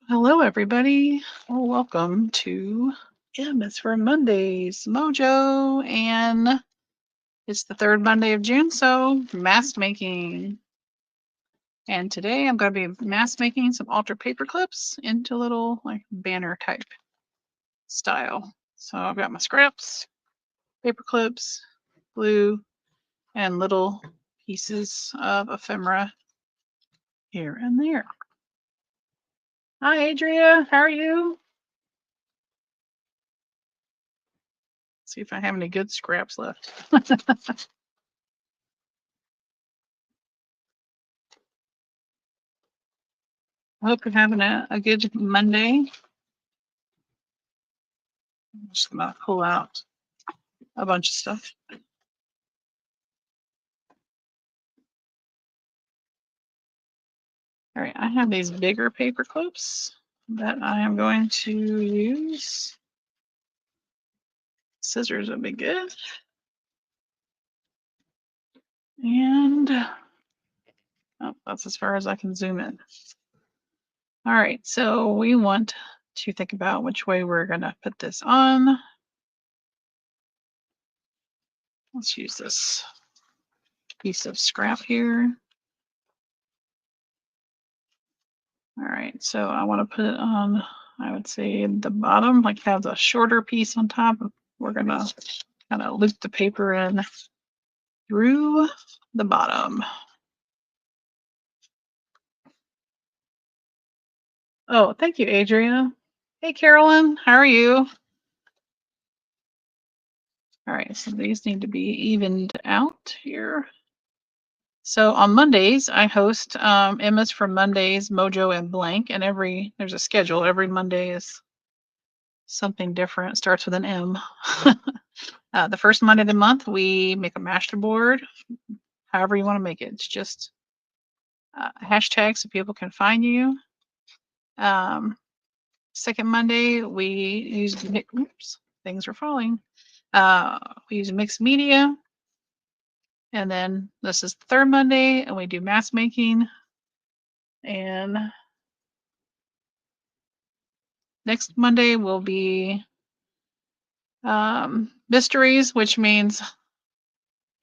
Hello, everybody. Well, welcome to M is for Mondays Mojo, and it's the third Monday of June, so mask making. And today I'm going to be mask making some altar paper clips into little like banner type style. So I've got my scraps, paper clips, glue, and little pieces of ephemera here and there. Hi, Adria. How are you? See if I have any good scraps left. I hope you're having a good Monday. I'm just gonna pull out a bunch of stuff. All right, I have these bigger paper clips that I am going to use. Scissors would be good. And oh, that's as far as I can zoom in. All right, so we want to think about which way we're gonna put this on. Let's use this piece of scrap here. All right, so I want to put it on, I would say the bottom, like have the shorter piece on top. We're gonna kind of loop the paper in through the bottom. Oh, thank you, Adria. Hey, Carolyn, how are you? All right, so these need to be evened out here. So on Mondays, I host Emma's for Mondays, Mojo and Blank, and there's a schedule. Every Monday is something different. It starts with an M. The first Monday of the month, we make a master board, however you want to make it. It's just hashtag so people can find you. Second Monday, we use oops, things are falling. We use mixed media. And then this is the third Monday, and we do mask making. And next Monday will be mysteries, which means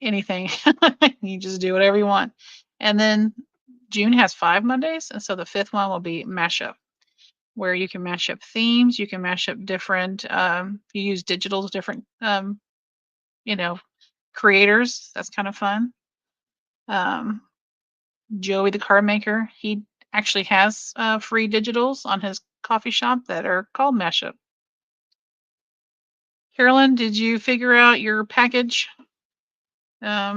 anything. You just do whatever you want. And then June has 5 Mondays, and so the fifth one will be mashup, where you can mash up themes, you can mash up different, you use digital different, you know, creators. That's kind of fun. Joey the card maker, he actually has free digitals on his coffee shop that are called Mashup. Carolyn, did you figure out your package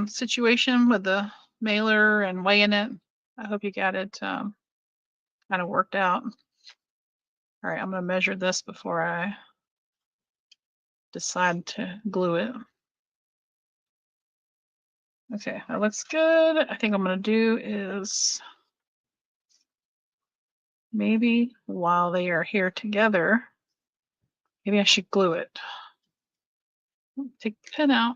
situation with the mailer and weighing it? I hope you got it kind of worked out. All right, I'm going to measure this before I decide to glue it. Okay, that looks good. I think I'm going to do is maybe while they are here together, maybe I should glue it. Take the pin out.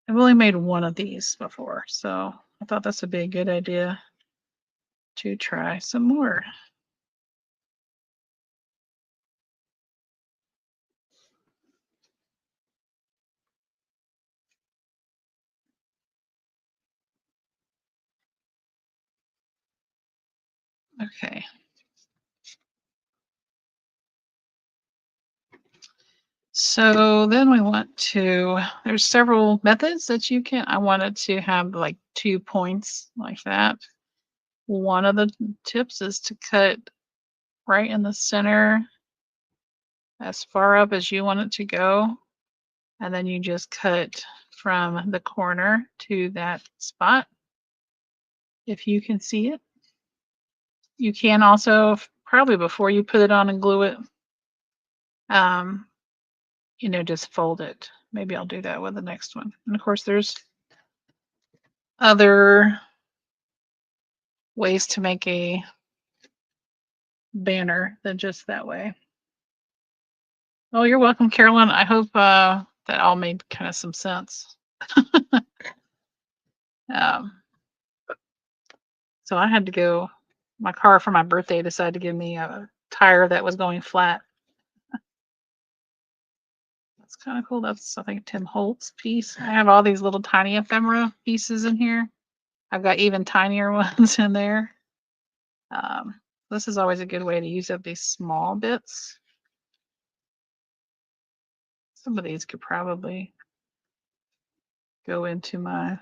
I've only made one of these before, so I thought this would be a good idea to try some more. Okay. So then we want to, there's several methods that you can, I wanted to have like 2 points like that. One of the tips is to cut right in the center as far up as you want it to go. And then you just cut from the corner to that spot, if you can see it. You can also, probably before you put it on and glue it, you know, just fold it. Maybe I'll do that with the next one. And of course, there's other ways to make a banner than just that way. Oh, you're welcome, Carolyn. I hope that all made kind of some sense. So So I had to go. My car for my birthday decided to give me a tire that was going flat. That's kind of cool. That's, I think, Tim Holtz piece. I have all these little tiny ephemera pieces in here. I've got even tinier ones in there. Um, this is always a good way to use up these small bits. Some of these could probably go into my,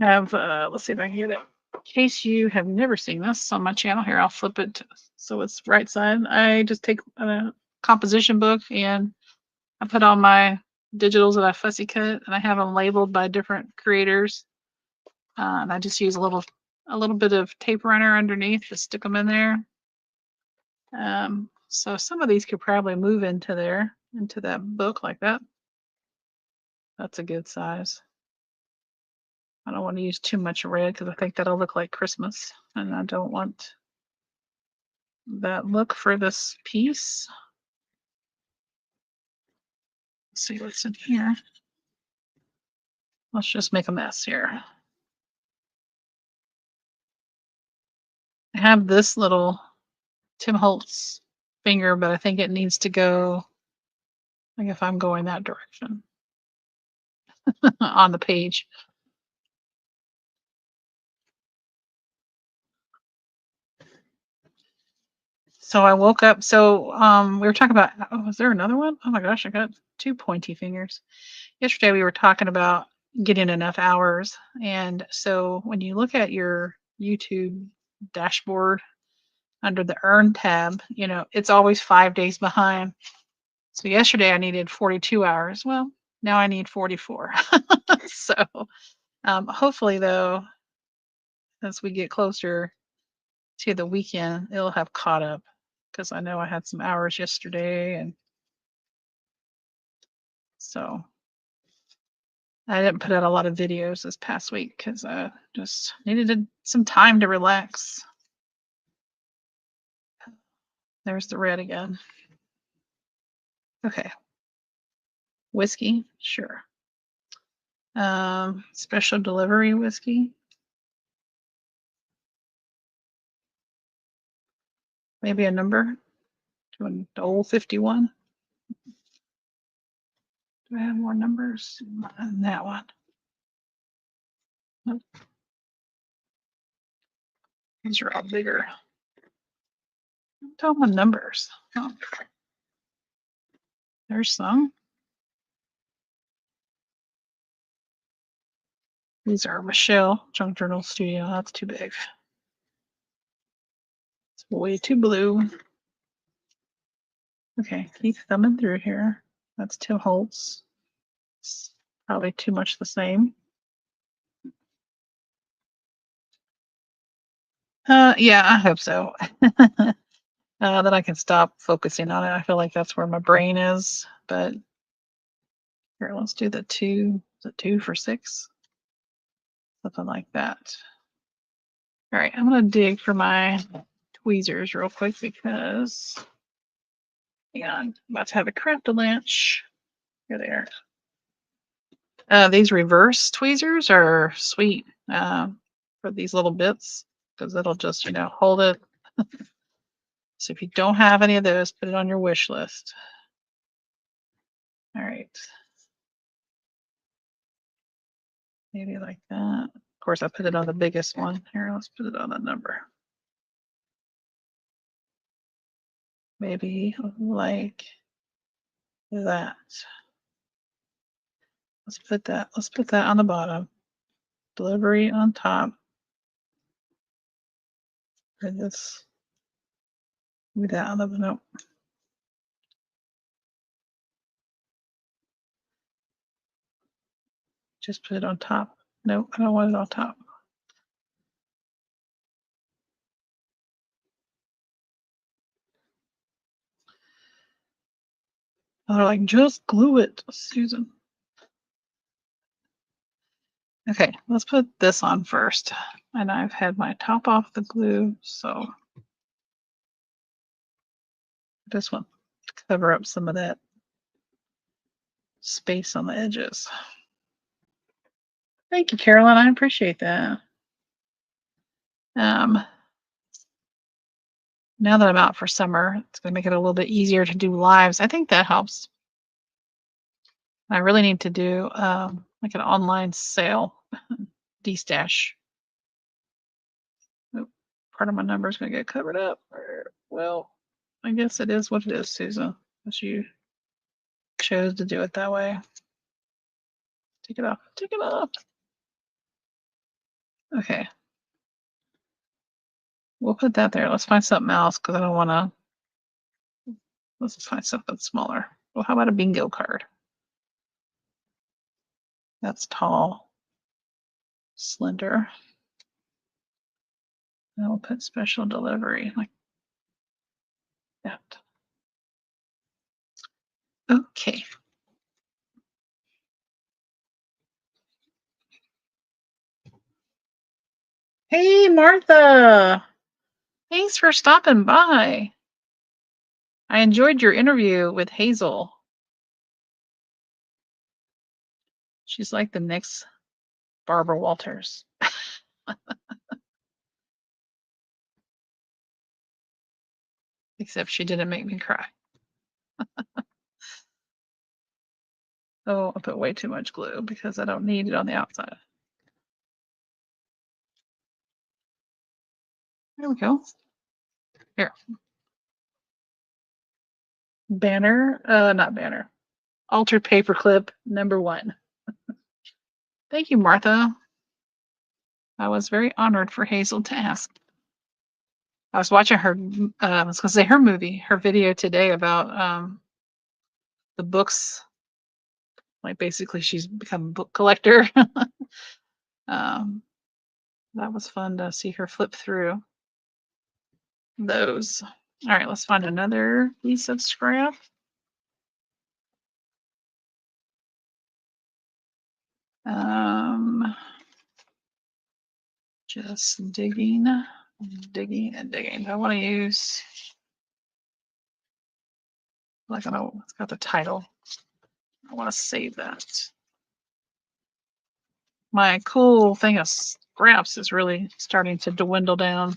I have, let's see if I can get it. In case you have never seen this on my channel here, I'll flip it so it's right side. I just take a composition book and I put all my digitals that I fussy cut and I have them labeled by different creators. And I just use a little bit of tape runner underneath to stick them in there. So some of these could probably move into there, into that book like that. That's a good size. I don't want to use too much red because I think that'll look like Christmas, and I don't want that look for this piece. Let's see what's in here. Let's just make a mess here. I have this little Tim Holtz finger, but I think it needs to go, like if I'm going that direction on the page. So I woke up. So we were talking about, oh, is there another one? Oh my gosh, I got two pointy fingers. Yesterday we were talking about getting enough hours. And so when you look at your YouTube dashboard under the earn tab, you know, it's always 5 days behind. So yesterday I needed 42 hours. Well, now I need 44. So hopefully though, as we get closer to the weekend, it'll have caught up because I know I had some hours yesterday, and so I didn't put out a lot of videos this past week because I just needed some time to relax. There's the red again. Okay. Whiskey, sure. Special delivery whiskey. Maybe a number. To an old 51. Do I have more numbers on that one? Nope. These are all bigger. Tell them numbers. Oh. There's some. These are Michelle Junk Journal Studio. That's too big. It's way too blue. Okay, keep thumbing through here. That's Tim Holtz. It's probably too much the same. Yeah, I hope so. That I can stop focusing on it. I feel like that's where my brain is. But here, let's do the 2 for 6. Something like that. All right, I'm gonna dig for my tweezers real quick because hang on, I'm about to have a craft-a-lanch. Here they are. These reverse tweezers are sweet for these little bits because it'll just, you know, hold it. So if you don't have any of those, put it on your wish list. All right. Maybe like that. Of course, I put it on the biggest one. Here, let's put it on a number. Maybe like that. Let's put that on the bottom. Delivery on top. And this. Maybe that on the, nope. Just put it on top. Nope, I don't want it on top. Oh, they're like, just glue it, Susan. Okay, let's put this on first. And I've had my top off the glue, so I just want to cover up some of that space on the edges. Thank you, Carolyn. I appreciate that. Um, now that I'm out for summer, it's going to make it a little bit easier to do lives. I think that helps. I really need to do like an online sale, D-stash. Oop, part of my number is going to get covered up. Well, I guess it is what it is, Susan. But you chose to do it that way. Take it off. Take it off. Okay. We'll put that there. Let's find something else because I don't want to. Let's find something smaller. Well, how about a bingo card? That's tall, slender. And we'll put special delivery like that. Okay. Hey, Martha. Thanks for stopping by. I enjoyed your interview with Hazel. She's like the next Barbara Walters. Except she didn't make me cry. Oh, I put way too much glue because I don't need it on the outside. There we go. Here. Banner, not banner. Altered paperclip number 1. Thank you, Martha. I was very honored for Hazel to ask. I was watching her, I was going to say her movie, her video today about the books. Like basically she's become a book collector. That was fun to see her flip through those. All right, let's find another piece of scrap. Just digging and digging. I want to use, like, I know it's got the title. I want to save that. My cool thing of scraps is really starting to dwindle down.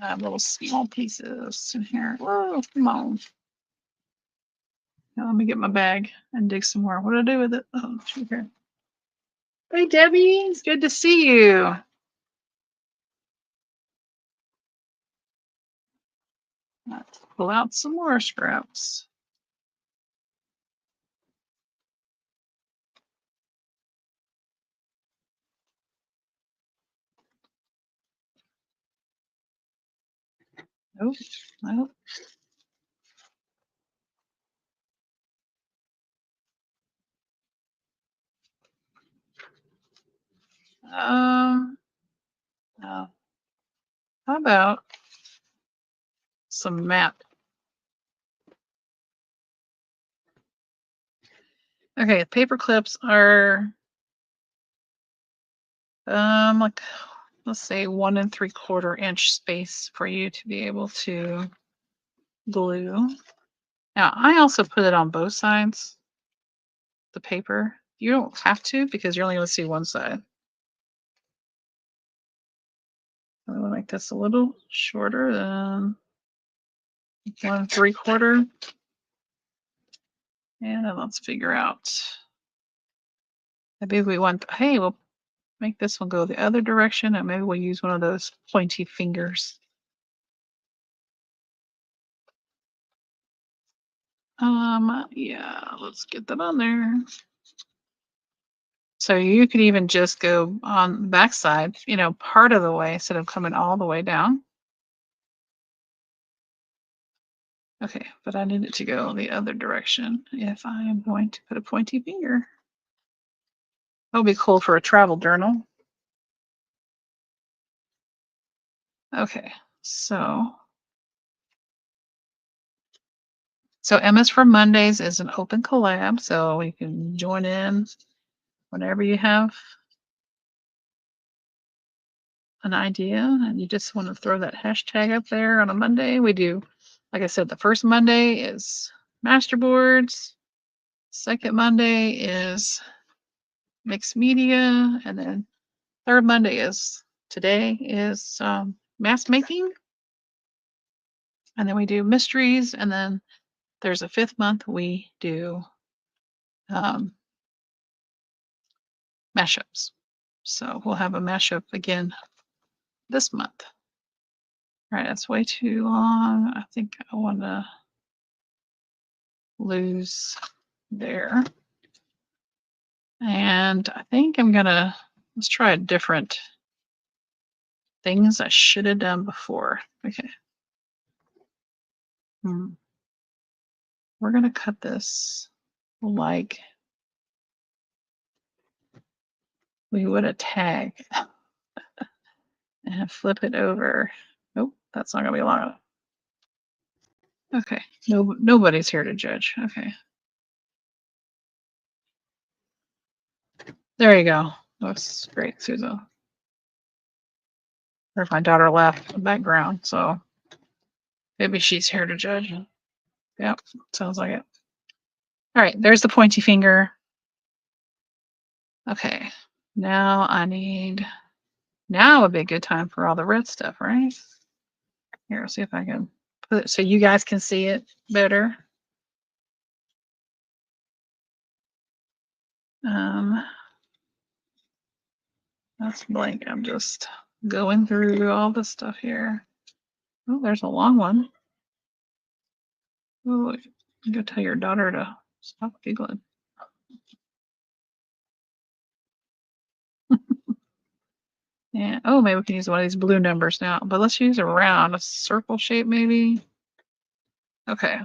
I have little small pieces in here. Whoa, come on. Now let me get my bag and dig some more. What do I do with it? Oh, shoot here. Hey, Debbie, it's good to see you. Let's pull out some more scraps. Nope, nope. No. How about some matte? Okay, paper clips are like, let's say 1 3/4 inch space for you to be able to glue. Now I also put it on both sides, the paper. You don't have to because you're only going to see one side. I'm going to make this a little shorter than 1 3/4. And then let's figure out. Maybe we want, hey, we'll make this one go the other direction, and maybe we'll use one of those pointy fingers. Yeah, let's get that on there. So you could even just go on the back side, part of the way instead of coming all the way down. Okay, but I need it to go the other direction if I am going to put a pointy finger. That would be cool for a travel journal. Okay, so Emma's for Mondays is an open collab, so you can join in whenever you have an idea and you just want to throw that hashtag up there on a Monday. We do, like I said, the first Monday is masterboards. Second Monday is mixed media, and then third Monday is today is mask making, and then we do mysteries, and then there's a fifth month we do um, mashups. So we'll have a mashup again this month. All right, that's way too long. I think I want to lose there. And I think I'm gonna, let's try a different things I should have done before. Okay. We're gonna cut this like we would a tag and flip it over. Nope, that's not gonna be long enough. Okay, nobody's here to judge. Okay. There you go. That's great, Susan. Or if my daughter left the background, so maybe she's here to judge. Yep, sounds like it. All right, there's the pointy finger. Okay, now now would be a good time for all the red stuff, right? Here, see if I can put it so you guys can see it better. That's blank. I'm just going through all the stuff here. Oh, there's a long one. Oh, you go tell your daughter to stop giggling. Yeah. Oh, maybe we can use one of these blue numbers now, but let's use a round, a circle shape maybe. Okay.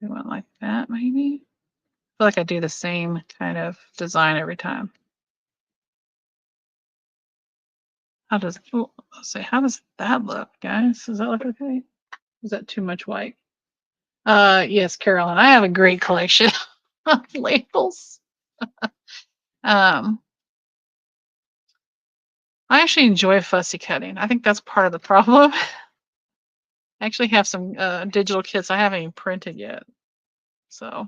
We went like that maybe. I feel like I do the same kind of design every time. How does, oh, let's see, how does that look, guys? Does that look okay? Is that too much white? Yes, Carolyn, I have a great collection of labels. Um, I actually enjoy fussy cutting. I think that's part of the problem. I actually have some digital kits I haven't even printed yet. So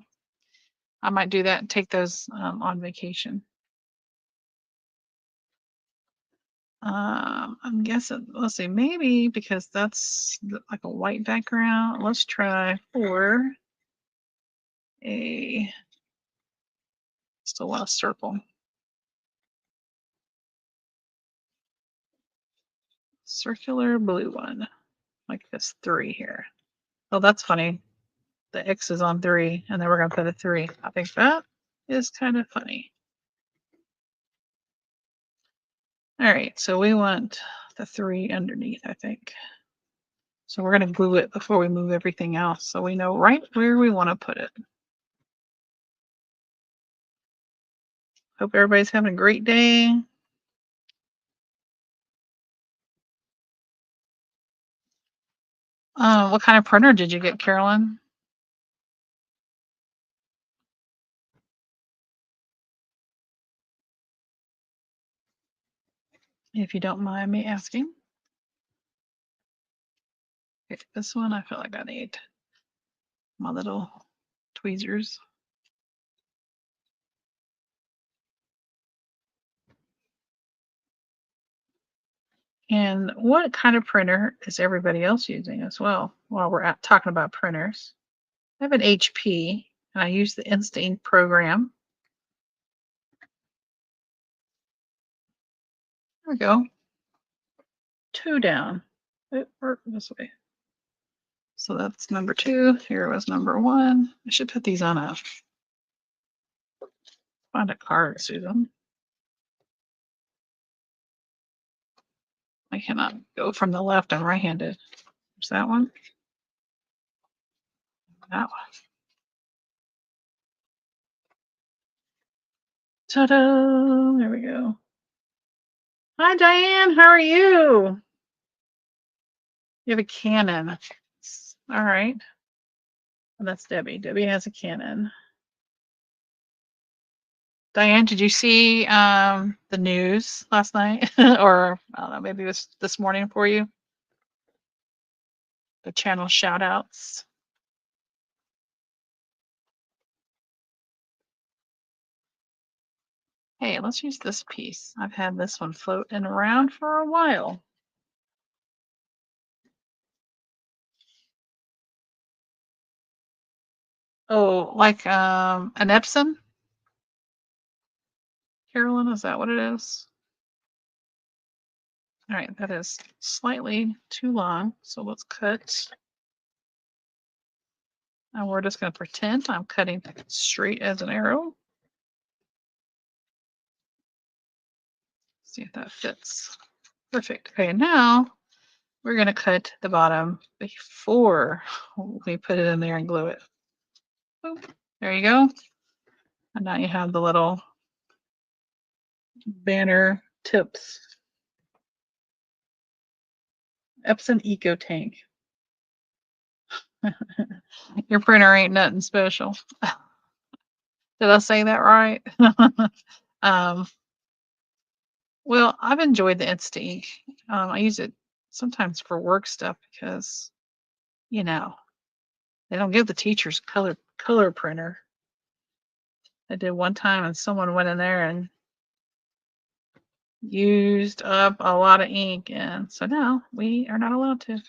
I might do that and take those on vacation. I'm guessing, let's see, maybe because that's like a white background. Let's try for a, still want a circle. Circular blue one, like this 3 here. Oh, that's funny. The X is on 3, and then we're going to put a 3. I think that is kind of funny. All right, so we want the 3 underneath, I think. So we're going to glue it before we move everything else, so we know right where we want to put it. Hope everybody's having a great day. What kind of printer did you get, Carolyn? If you don't mind me asking. Okay, this one I feel like I need my little tweezers. And what kind of printer is everybody else using as well while we're talking about printers? I have an HP and I use the Instinct program. There we go. 2 down. It worked this way. So that's number 2. Here was number 1. I should put these on a, find a card, Susan. I cannot go from the left. I'm right-handed. There's that one. That one. Ta-da! There we go. Hi, Diane. How are you? You have a Canon. All right. And that's Debbie. Debbie has a Canon. Diane, did you see the news last night? Or I don't know, maybe it was this morning for you? the channel shout outs. Hey, let's use this piece. I've had this one floating around for a while. Oh, like an Epson? Carolyn, is that what it is? All right, that is slightly too long, so let's cut. Now we're just going to pretend I'm cutting straight as an arrow. See if that fits. Perfect. Okay, now we're going to cut the bottom before we put it in there and glue it. Boop. There you go. And now you have the little banner tips. Epson Eco Tank. Your printer ain't nothing special. Did I say that right? um, well, I've enjoyed the Insta Ink. I use it sometimes for work stuff because, you know, they don't give the teachers color printer. I did one time and someone went in there and used up a lot of ink, and so now we are not allowed to.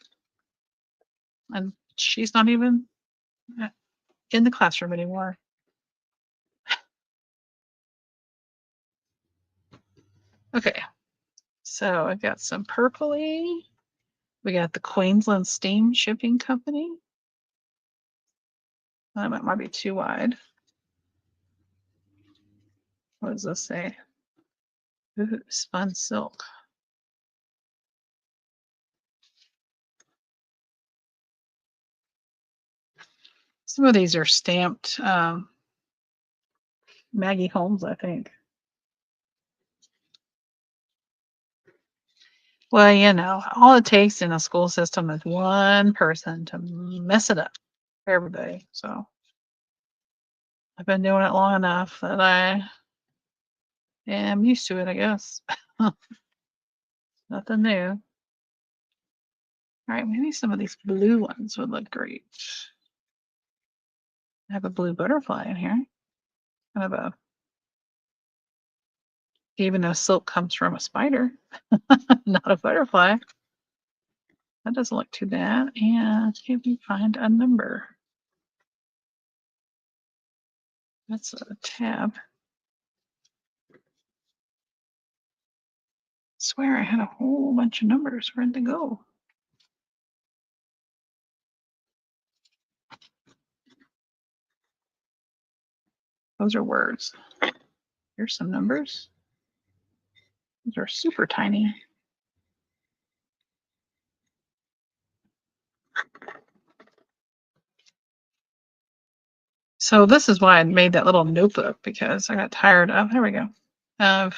And she's not even in the classroom anymore. Okay, so I got some purpley. We got the Queensland Steam Shipping Company. That might be too wide. What does this say? Ooh, spun silk. Some of these are stamped Maggie Holmes, I think. Well, you know, all it takes in a school system is one person to mess it up for everybody. So I've been doing it long enough that I am used to it, I guess. Nothing new. All right, maybe some of these blue ones would look great. I have a blue butterfly in here. Kind of a, even though silk comes from a spider, not a butterfly. That doesn't look too bad. And can we find a number? That's a tab. Swear I had a whole bunch of numbers. Where'd they go? Those are words. Here's some numbers. Those are super tiny. So this is why I made that little notebook, because I got tired of, there we go, of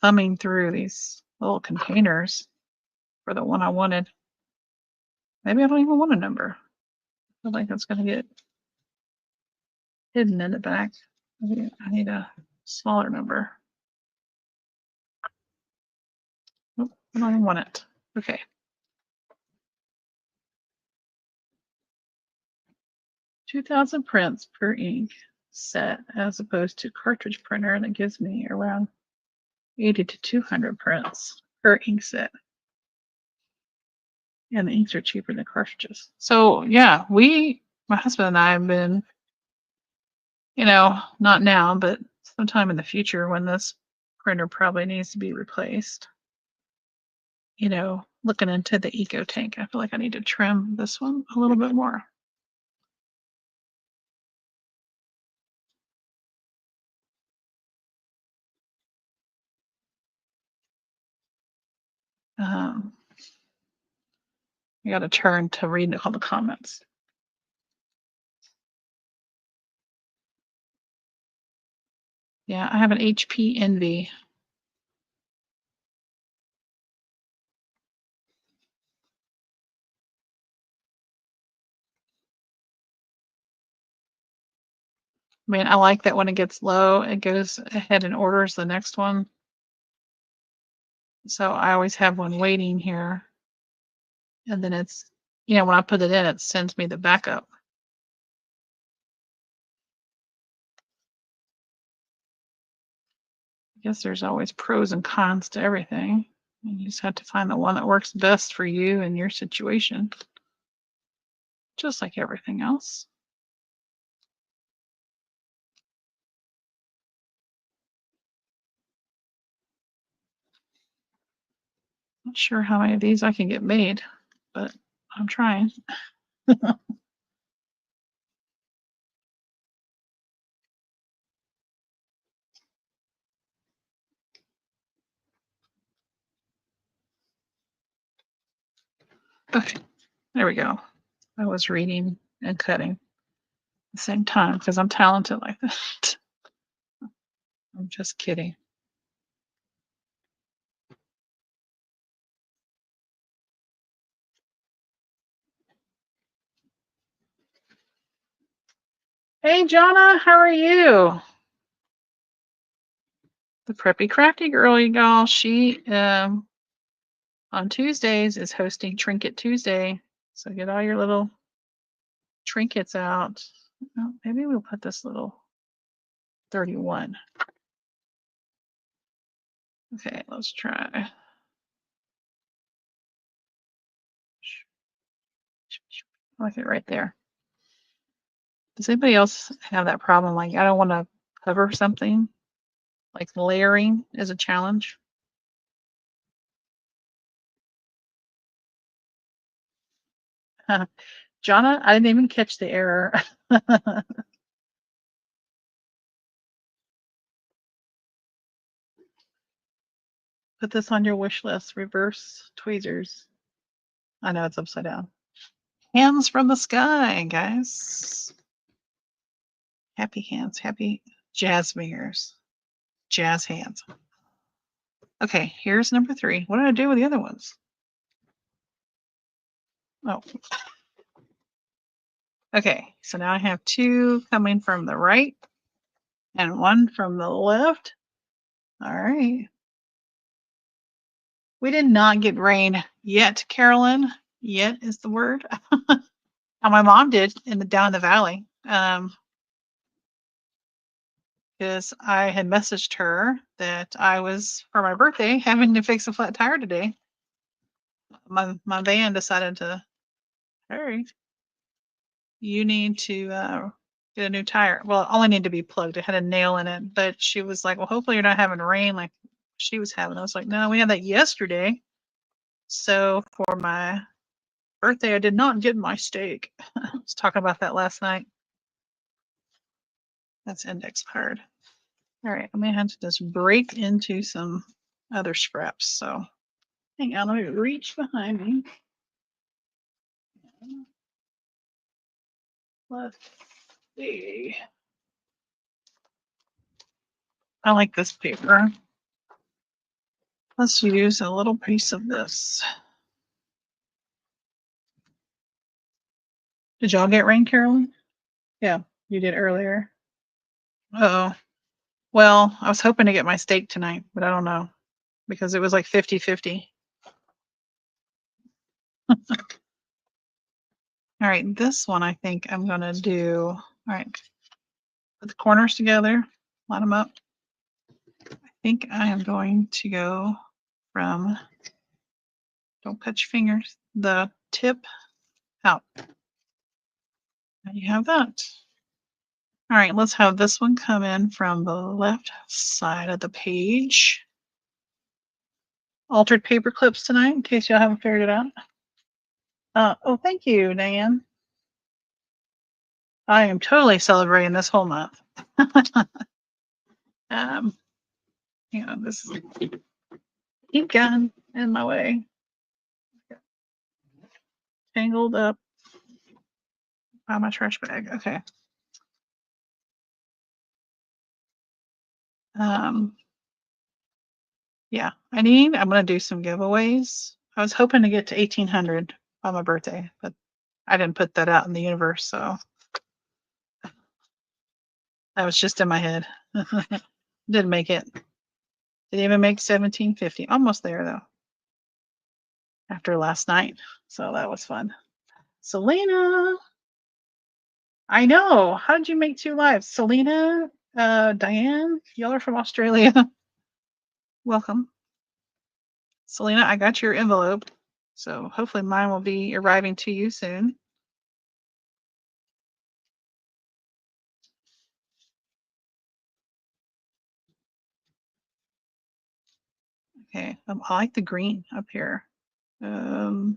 thumbing through these little containers for the one I wanted. Maybe I don't even want a number. I feel like it's going to get hidden in the back. Maybe I need a smaller number. Nope, I don't even want it. Okay. 2,000 prints per ink set, as opposed to cartridge printer that gives me around 80 to 200 prints per ink set. And the inks are cheaper than cartridges. So yeah, my husband and I have been, you know, not now, but sometime in the future when this printer probably needs to be replaced, you know, looking into the Eco Tank. I feel like I need to trim this one a little bit more. I got to turn to read all the comments. Yeah, I have an HP Envy. I mean, I like that when it gets low, it goes ahead and orders the next one. So I always have one waiting here. And then it's, when I put it in, it sends me the backup. I guess there's always pros and cons to everything. You just have to find the one that works best for you and your situation, just like everything else. Not sure how many of these I can get made, but I'm trying. Okay, there we go. I was reading and cutting at the same time because I'm talented like that. I'm just kidding. Hey, Jonna, how are you? The Preppy Crafty Girl, y'all. She on Tuesdays is hosting Trinket Tuesday. So get all your little trinkets out. Oh, maybe we'll put this little 31. Okay, let's try. I like it right there. Does anybody else have that problem? Like, I don't want to cover something. Like layering is a challenge. Jonna, I didn't even catch the error. Put this on your wish list. Reverse tweezers. I know it's upside down. Hands from the sky, guys. Happy hands, happy jazz fingers, jazz hands. Okay, here's number 3. What did I do with the other ones? Oh. Okay, so now I have 2 coming from the right and 1 from the left. All right. We did not get rain yet, Carolyn. Yet is the word. Now, my mom did down in the valley. Because I had messaged her that I was, for my birthday, having to fix a flat tire today. My van decided to, hurry. You need to get a new tire. Well, it only needed to be plugged. It had a nail in it. But she was like, well, hopefully you're not having rain like she was having. I was like, no, we had that yesterday. So for my birthday, I did not get my steak. I was talking about that last night. That's index card. All right, I'm gonna have to just break into some other scraps. So hang on, let me reach behind me. Let's see. I like this paper. Let's use a little piece of this. Did y'all get rain, Carolyn? Yeah, you did earlier. Oh, well, I was hoping to get my steak tonight, but I don't know because it was like 50-50. All right, this one I think I'm gonna do. All right, put the corners together, line them up. I think I am going to go from, don't cut your fingers, the tip out. And you have that. All right, let's have this one come in from the left side of the page. Altered paper clips tonight, in case y'all haven't figured it out. Oh, thank you, Diane. I am totally celebrating this whole month. This is keep gun in my way. Tangled up by my trash bag. Okay. Yeah, I'm gonna do some giveaways. I was hoping to get to 1,800 on my birthday, but I didn't put that out in the universe, so that was just in my head. Didn't make it. Didn't even make 1,750. Almost there though. after last night. So that was fun. Selena, I know. How did you make 2 lives? Selena, Diane, y'all are from Australia. Welcome. Selena, I got your envelope. So hopefully mine will be arriving to you soon. Okay, I like the green up here. Feel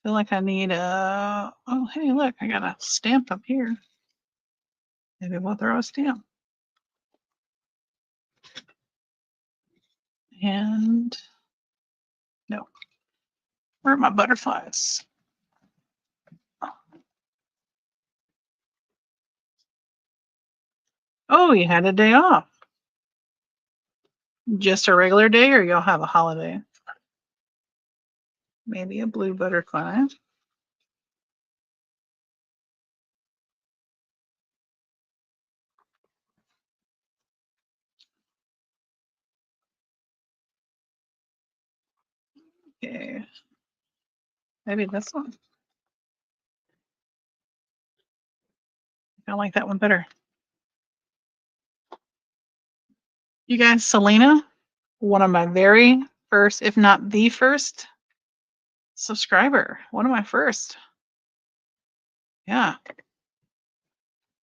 like I need a, oh, hey, look, I got a stamp up here. Maybe we'll throw a stamp. And no, where are my butterflies? Oh, you had a day off. Just a regular day, or you'll have a holiday? Maybe a blue butterfly. Okay. Maybe this one. I like that one better. You guys, Selena, one of my very first, if not the first subscriber. One of my first. Yeah.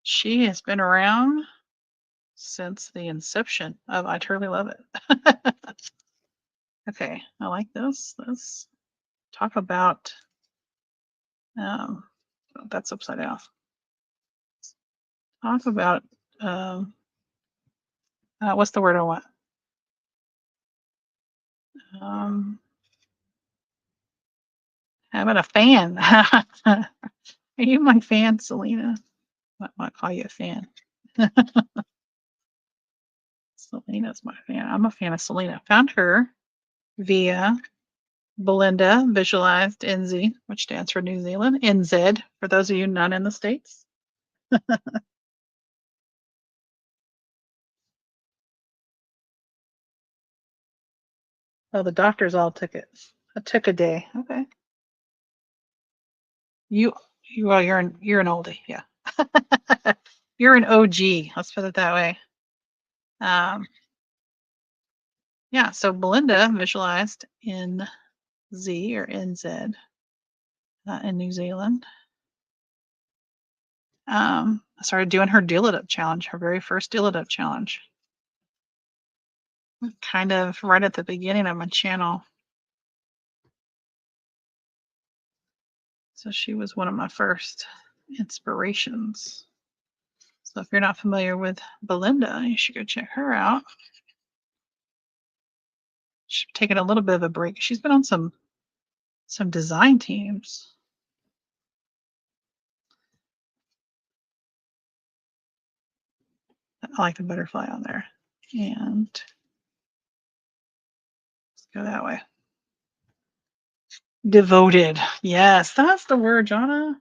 She has been around since the inception of I Truly Love It. Okay, I like this. Let's talk about, oh, that's upside down. Talk about, what's the word I want? How about a fan? Are you my fan, Selena? I might call you a fan. Selena's my fan. I'm a fan of Selena. Found her via Belinda Visualized NZ, which stands for New Zealand. NZ, for those of you not in the States. Oh, the doctors all took it. It took a day. Okay. You well, you're an oldie, yeah. You're an OG. Let's put it that way. Yeah. So Belinda Visualized in Z or NZ in New Zealand. I started doing her Deal It Up challenge, her very first Deal It Up challenge. Kind of right at the beginning of my channel. So she was one of my first inspirations. So if you're not familiar with Belinda, you should go check her out. She's taken a little bit of a break. She's been on some design teams. I like the butterfly on there. And let's go that way. Devoted. Yes, that's the word, Jonna.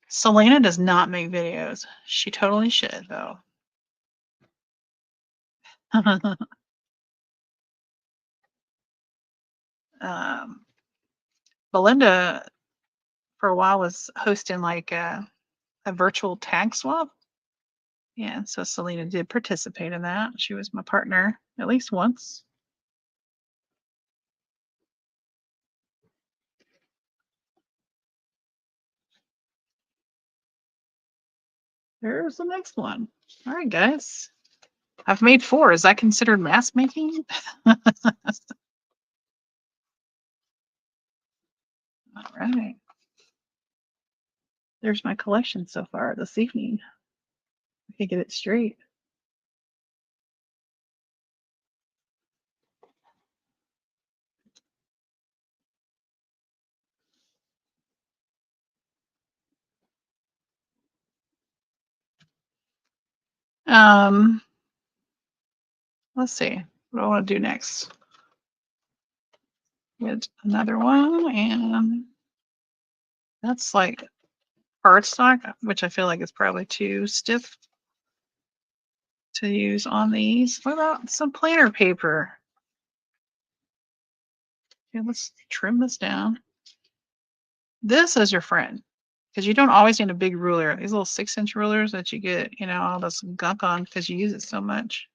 Selena does not make videos. She totally should, though. Belinda, for a while, was hosting like a virtual tag swap. Yeah, so Selena did participate in that. She was my partner at least once. There's the next one. All right, guys. I've made 4. Is that considered mask making? All right. There's my collection so far this evening. I can get it straight. Let's see. What do I want to do next? Get another one, and that's like cardstock, which I feel like is probably too stiff. to use on these. What about some planner paper? Okay, let's trim this down. This is your friend because you don't always need a big ruler. These little 6-inch rulers that you get, all this gunk on because you use it so much.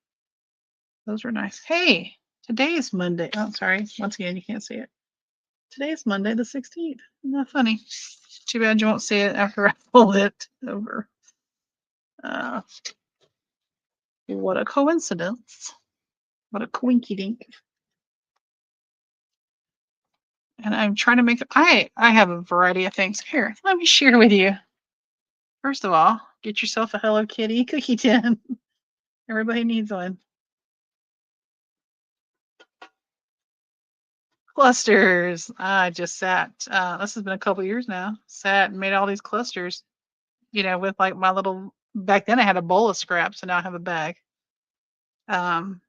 Those are nice. Hey, today is Monday. Oh, sorry. Once again, you can't see it. Today is Monday the 16th. Isn't that funny? Too bad you won't see it after I pull it over. What a coincidence. What a coinky dink. And I'm trying to make I have a variety of things. Here, let me share with you. First of all, get yourself a Hello Kitty cookie tin. Everybody needs one. Clusters. I just sat. This has been a couple years now. Sat and made all these clusters. With like my little. Back then, I had a bowl of scraps, and now I have a bag. Um,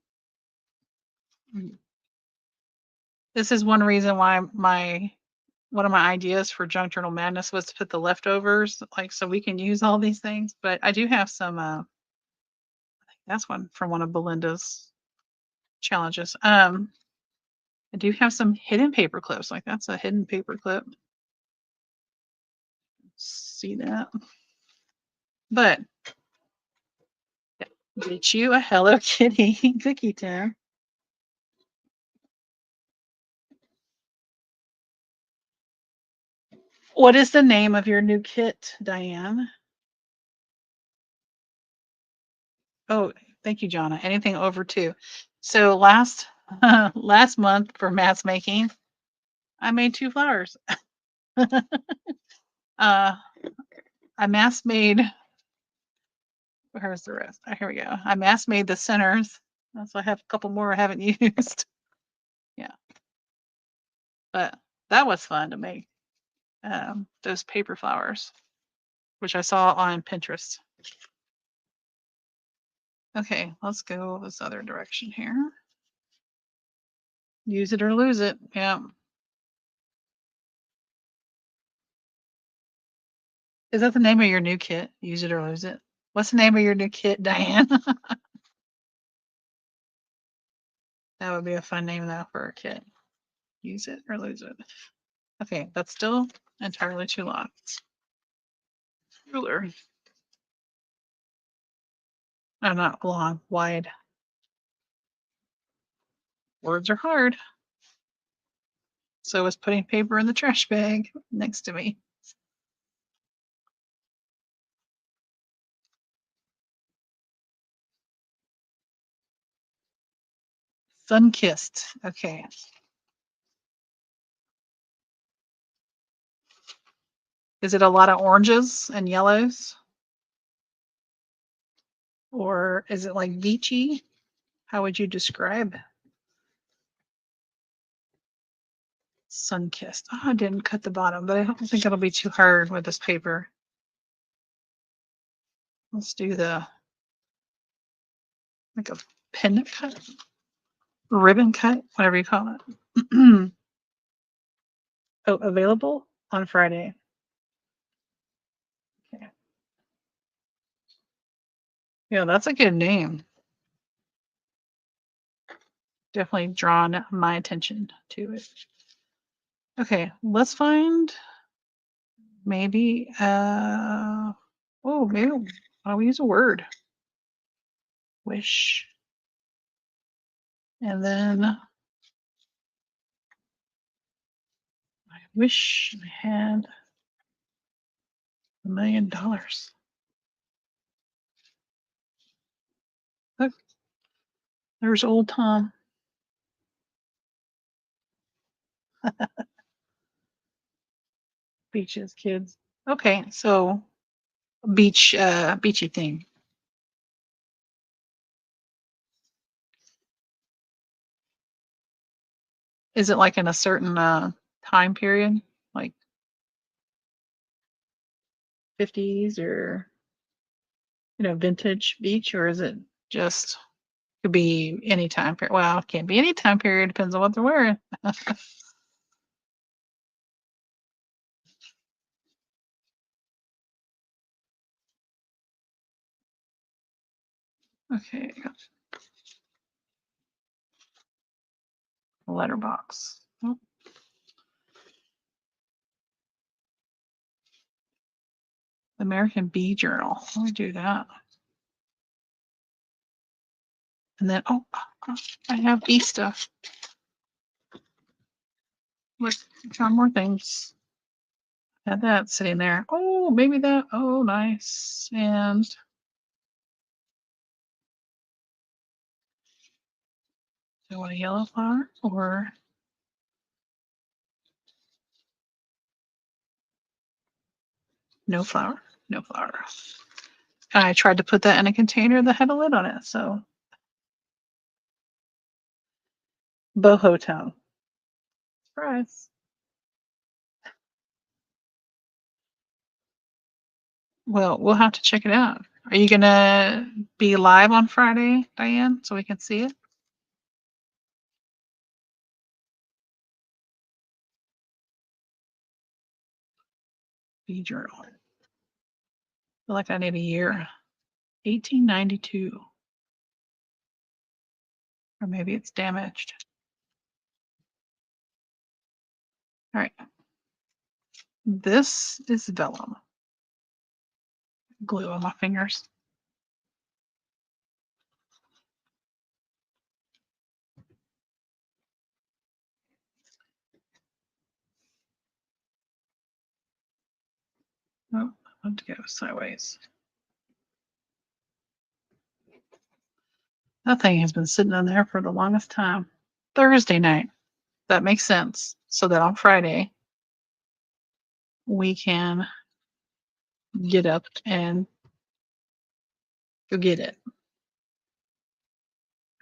this is one reason why one of my ideas for Junk Journal Madness was to put the leftovers, like so we can use all these things. But I do have some. I think that's one from one of Belinda's challenges. I do have some hidden paper clips. Like that's a hidden paper clip. See that? But get you a Hello Kitty cookie tin. What is the name of your new kit, Diane? Oh, thank you, Jonna. Anything over 2. So last month for mass making, I made 2 flowers. I mass made. Where's the rest? Here we go. I mass made the centers. So I have a couple more I haven't used. Yeah, but that was fun to make. Those paper flowers, which I saw on Pinterest. Okay, let's go this other direction here. Use it or lose it. Yeah. Is that the name of your new kit? Use it or lose it. What's the name of your new kit, Diane? That would be a fun name though for a kit. Use it or lose it. Okay, that's still entirely too long. Ruler. No, not long, wide. Words are hard. So is putting paper in the trash bag next to me. Sun-kissed. Okay. Is it a lot of oranges and yellows? Or is it like beachy? How would you describe sun-kissed? Oh, I didn't cut the bottom, but I don't think it'll be too hard with this paper. Let's do like a pin cut, ribbon cut, whatever you call it. Oh, available on Friday. Okay. Yeah, that's a good name. Definitely drawn my attention to it. Okay, let's find maybe maybe I'll use a word. Wish. And then I wish I had $1 million. Look, there's old Tom. Beaches, kids. Okay, so beachy thing. Is it like in a certain time period, like 50s or vintage beach, or is it just could be any time period? Well, it can't be any time period. Depends on what they're wearing. Okay, letterbox. Oh, American Bee Journal. Let me do that. And then, oh, I have bee stuff. Look, found more things. Had that sitting there. Oh, maybe that. Oh, nice. And do I want a yellow flower or no flower? No flower. I tried to put that in a container that had a lid on it. So boho town. Surprise. Well, we'll have to check it out. Are you gonna be live on Friday, Diane, so we can see it? Bee journal. I feel like I need a year. 1892. Or maybe it's damaged. All right. This is vellum. Glue on my fingers. Oh, I want to go sideways. That thing has been sitting in there for the longest time. Thursday night. That makes sense. So that on Friday, we can get up and go get it.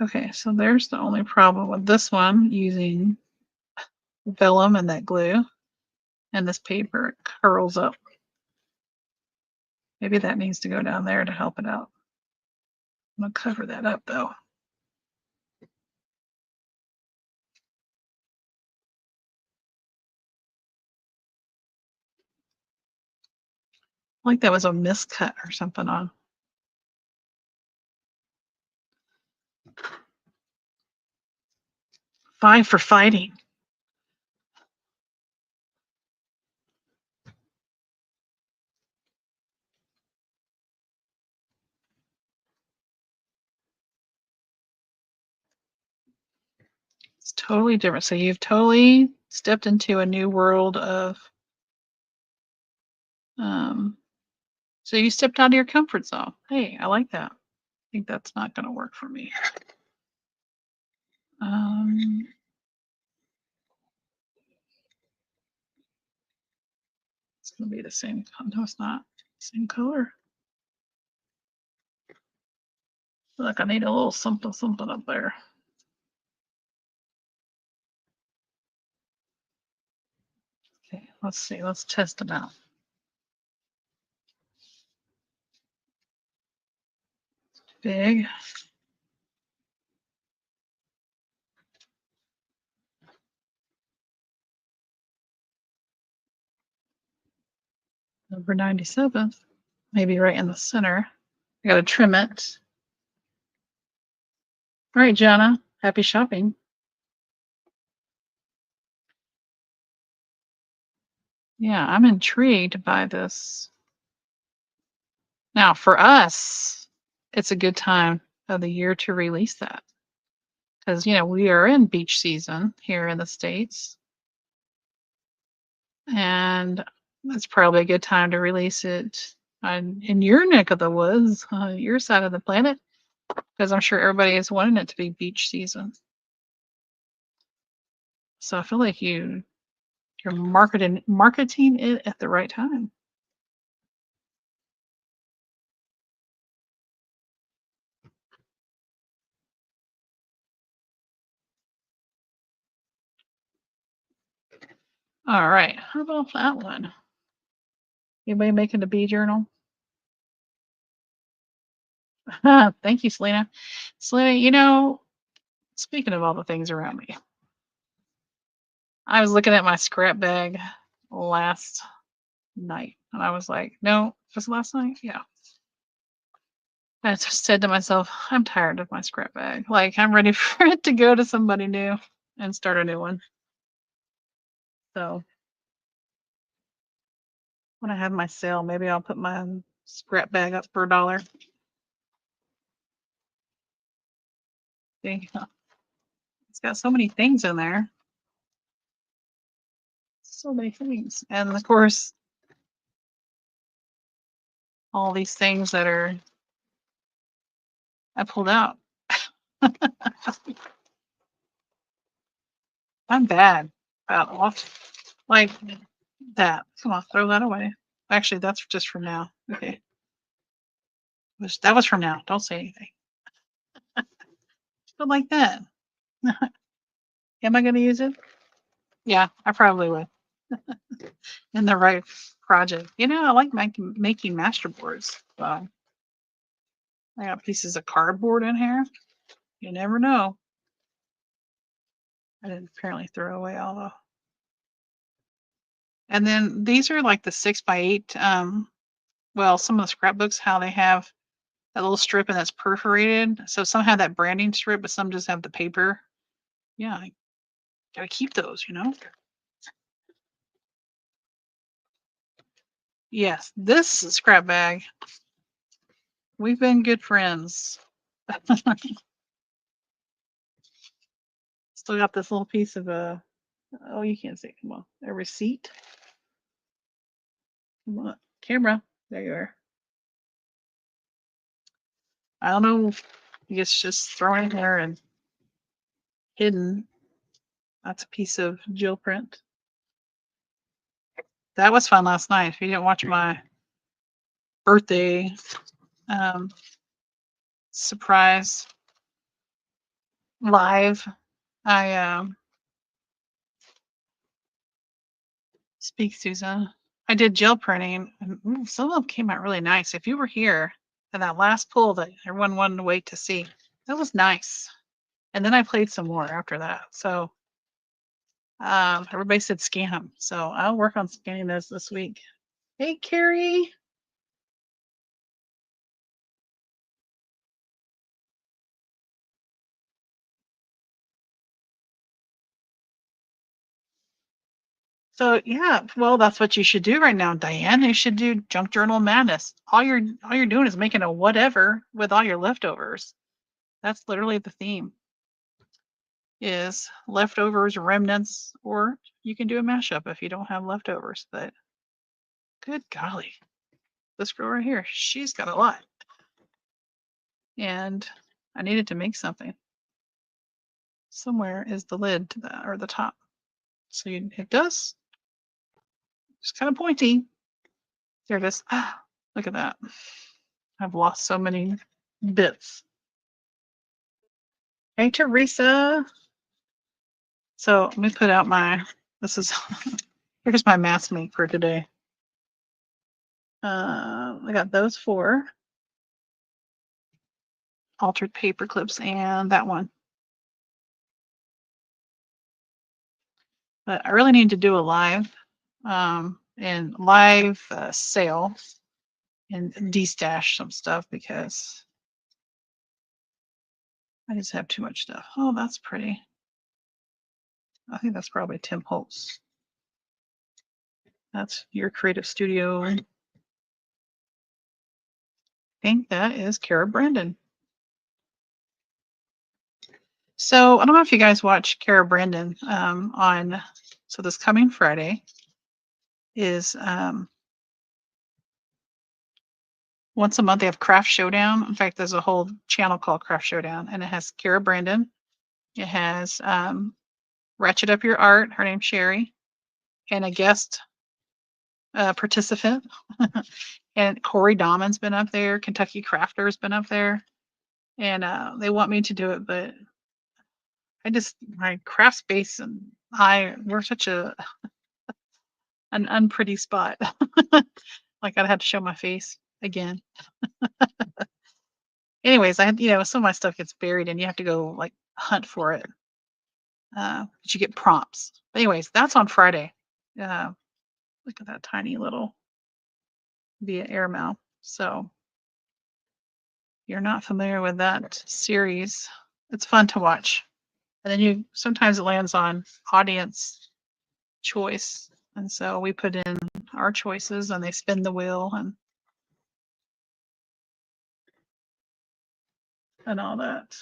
Okay, so there's the only problem with this one using vellum and that glue. And this paper, it curls up. Maybe that needs to go down there to help it out. I'm gonna cover that up though. Like that was a miscut or something on. Five for fighting. It's totally different. So you've totally stepped into a new world of so you stepped out of your comfort zone. Hey, I like that. I think that's not gonna work for me. Um it's gonna be the same. No, it's not. Same color. Look, I need a little something something up there. Okay, let's see. Let's test it out. Big. Number 97. Maybe right in the center. I gotta trim it. All right, Jana. Happy shopping. Yeah, I'm intrigued by this. Now, for us, it's a good time of the year to release that because, we are in beach season here in the States. And it's probably a good time to release it in your neck of the woods, your side of the planet, because I'm sure everybody is wanting it to be beach season. So I feel like you're marketing it at the right time. All right. How about that one? Anybody making a bee journal? Thank you, Selena. Selena, speaking of all the things around me, I was looking at my scrap bag last night and I was like, no, was it last night? Yeah. I just said to myself, I'm tired of my scrap bag. Like I'm ready for it to go to somebody new and start a new one. So when I have my sale, maybe I'll put my scrap bag up for $1. See, it's got so many things in there. So many things. And of course, all these things that are I pulled out. I'm bad about off like that. Come on, throw that away. Actually, that's just from now. Okay. That was from now. Don't say anything. But like that. Am I gonna use it? Yeah, I probably would. In the right project. I like making masterboards. So I got pieces of cardboard in here. You never know. I didn't apparently throw away all the. And then these are like the 6x8. Well, some of the scrapbooks, how they have that little strip and that's perforated. So some have that branding strip, but some just have the paper. Yeah, I gotta keep those. Yes, this scrap bag. We've been good friends. Still got this little piece of oh, you can't see. Come on, a receipt. Come on, camera. There you are. I don't know. It's just thrown in there and hidden. That's a piece of Jill print. That was fun last night. If you didn't watch my birthday um, surprise live, I speak Susan. I did gel printing, and some of them came out really nice. If you were here in that last pull that everyone wanted to wait to see, that was nice. And then I played some more after that. So everybody said scan them. So I'll work on scanning those this week. Hey, Carrie. So yeah, well, that's what you should do right now, Diane. You should do junk journal madness. All you're doing is making a whatever with all your leftovers. That's literally the theme. Is leftovers, remnants, or you can do a mashup if you don't have leftovers. But good golly, this girl right here, she's got a lot. And I needed to make something. Somewhere is the lid to that or the top. So it does. It's kind of pointy. There it is. Look at that. I've lost so many bits. Hey, Teresa. So let me put out this is, here's my mask make for today. I got those 4 altered paper clips and that one. But I really need to do a live and live sale and destash some stuff because I just have too much stuff. Oh, that's pretty. I think that's probably Tim Holtz. That's your creative studio. I think that is Kara Brandon. So I don't know if you guys watch Kara Brandon so this coming Friday is once a month they have Craft Showdown. In fact, there's a whole channel called Craft Showdown, and it has Kara Brandon. It has Ratchet Up Your Art. Her name's Sherry, and a guest participant. And Corey Dahman's been up there. Kentucky Crafter's been up there, and they want me to do it, but my craft space and we're such an unpretty spot. Like I'd have to show my face again. Anyways, I had some of my stuff gets buried and you have to go like hunt for it. But you get prompts. But anyways, that's on Friday. Look at that tiny little via air mouth. So you're not familiar with that series, it's fun to watch. And then sometimes it lands on audience choice. And so we put in our choices and they spin the wheel and all that.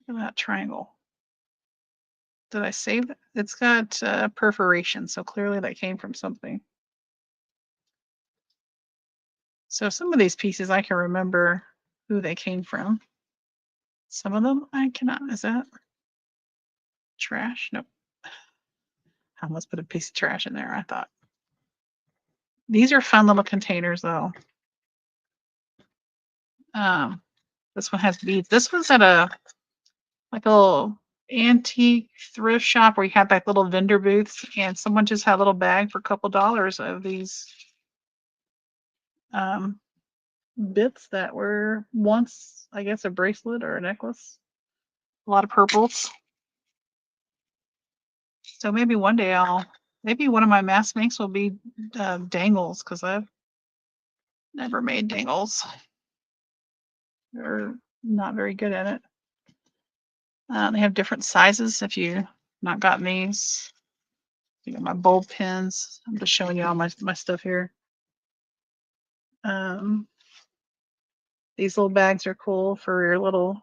Look at that triangle. Did I save it? It's got perforation, so clearly that came from something. So some of these pieces I can remember who they came from. Some of them I cannot. Is that trash? Nope. I almost put a piece of trash in there, I thought. These are fun little containers though. This one has beads. This one's at a little antique thrift shop where you had like little vendor booths, and someone just had a little bag for a couple dollars of these bits that were once, I guess, a bracelet or a necklace. A lot of purples. So maybe one day maybe one of my mask makes will be dangles, because I've never made dangles. They're not very good at it. They have different sizes if you not gotten these. You got my bulb pins. I'm just showing you all my stuff here. These little bags are cool for your little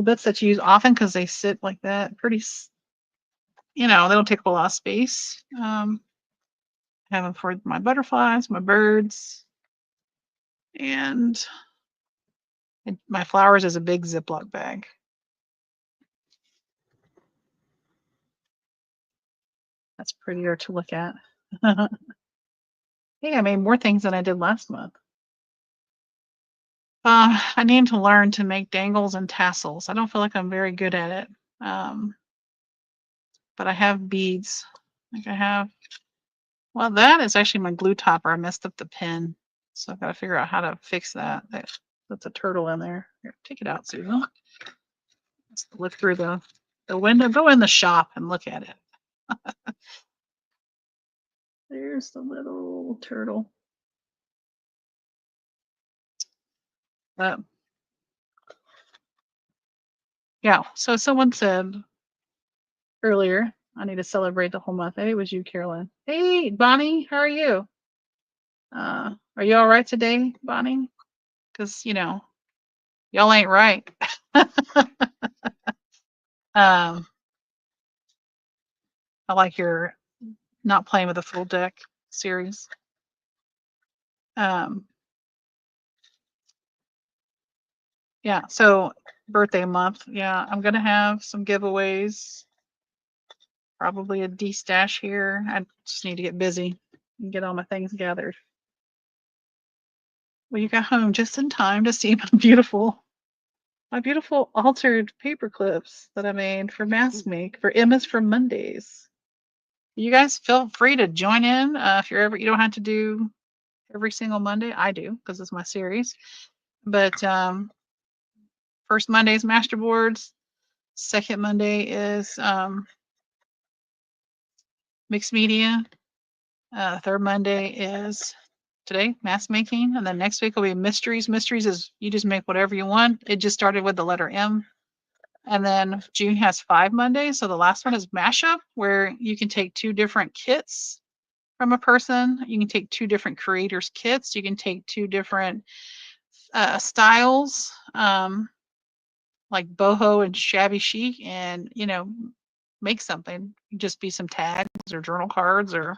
bits that you use often because they sit like that. Pretty, they don't take up a lot of space. I have them for my butterflies, my birds, and my flowers is a big Ziploc bag. That's prettier to look at. Hey, I made more things than I did last month. I need to learn to make dangles and tassels. I don't feel like I'm very good at it. But I have beads. Like well, that is actually my glue topper. I messed up the pin. So I've got to figure out how to fix that. That's a turtle in there. Here, take it out, Susan. Let's look through the window. Go in the shop and look at it. There's the little turtle. Yeah, so someone said earlier, I need to celebrate the whole month. Hey, it was you, Carolyn. Hey, Bonnie, how are you? Are you all right today, Bonnie? Because, y'all ain't right. I like your not playing with a full deck series. Yeah, so birthday month. Yeah, I'm gonna have some giveaways. Probably a D-stash here. I just need to get busy and get all my things gathered. Well, you got home just in time to see my beautiful altered paper clips that I made for Mask Make for Emma's for Mondays. You guys feel free to join in if you don't have to do every single Monday. I do because it's my series. But first Monday is Masterboards. Second Monday is Mixed Media. Third Monday is today, Mask Making. And then next week will be Mysteries. Mysteries is you just make whatever you want. It just started with the letter M. And then June has 5 Mondays. So the last one is Mashup, where you can take 2 different kits from a person. You can take 2 different creators' kits. You can take 2 different styles, like boho and shabby chic, and make something. Just be some tags or journal cards, or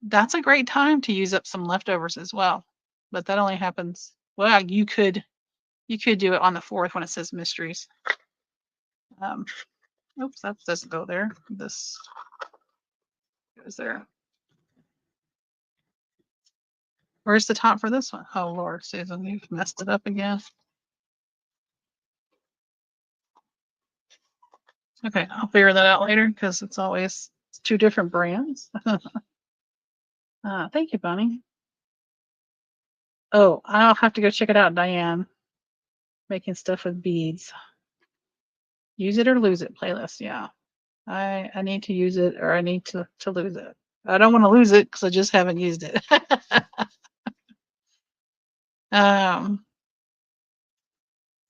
that's a great time to use up some leftovers as well. But that only happens. Well, you could do it on the 4th when it says mysteries. Oops, that doesn't go there. This goes there. Where's the top for this one? Oh Lord, Susan, you've messed it up again. Okay, I'll figure that out later because it's always 2 different brands. Thank you, Bonnie. Oh, I'll have to go check it out, Diane. Making stuff with beads. Use it or lose it playlist. Yeah, I need to use it or I need to lose it. I don't want to lose it because I just haven't used it. um,